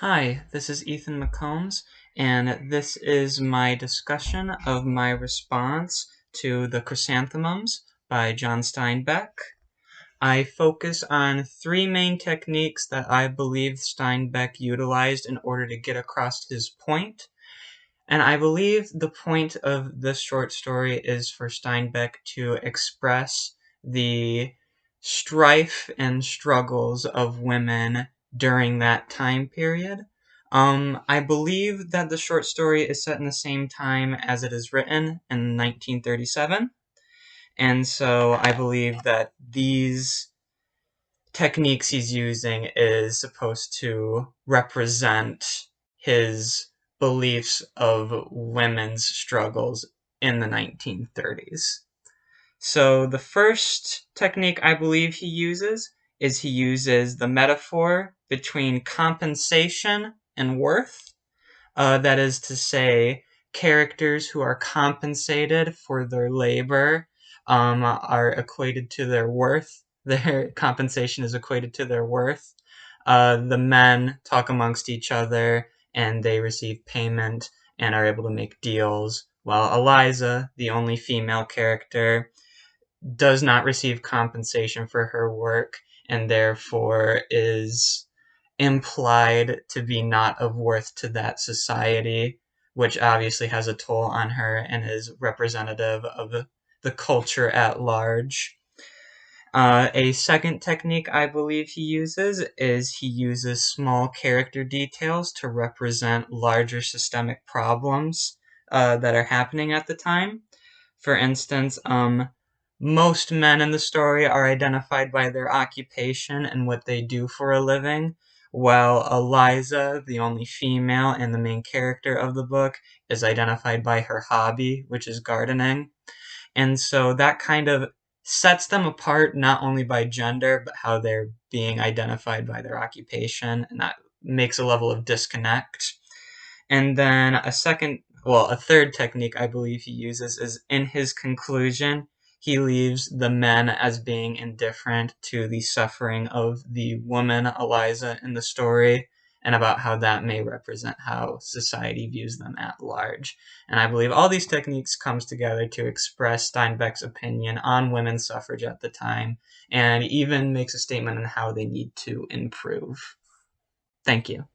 Hi, this is Ethan McCombs, and this is my discussion of my response to The Chrysanthemums by John Steinbeck. I focus on three main techniques that I believe Steinbeck utilized in order to get across his point. And I believe the point of this short story is for Steinbeck to express the strife and struggles of women during that time period. I believe that the short story is set in the same time as it is written in 1937. And so I believe that these techniques he's using is supposed to represent his beliefs of women's struggles in the 1930s. So the first technique I believe he uses is he uses the metaphor between compensation and worth. That is to say, characters who are compensated for their labor are equated to their worth. Their compensation is equated to their worth. The men talk amongst each other and they receive payment and are able to make deals, while Eliza, the only female character, does not receive compensation for her work and therefore is implied to be not of worth to that society, which obviously has a toll on her and is representative of the culture at large. A second technique I believe he uses is he uses small character details to represent larger systemic problems that are happening at the time. For instance, most men in the story are identified by their occupation and what they do for a living, while Eliza, the only female and the main character of the book, is identified by her hobby, which is gardening. And so that kind of sets them apart not only by gender, but how they're being identified by their occupation, and that makes a level of disconnect. And then a third technique I believe he uses is in his conclusion, he leaves the men as being indifferent to the suffering of the woman, Eliza, in the story, and about how that may represent how society views them at large. And I believe all these techniques comes together to express Steinbeck's opinion on women's suffrage at the time, and even makes a statement on how they need to improve. Thank you.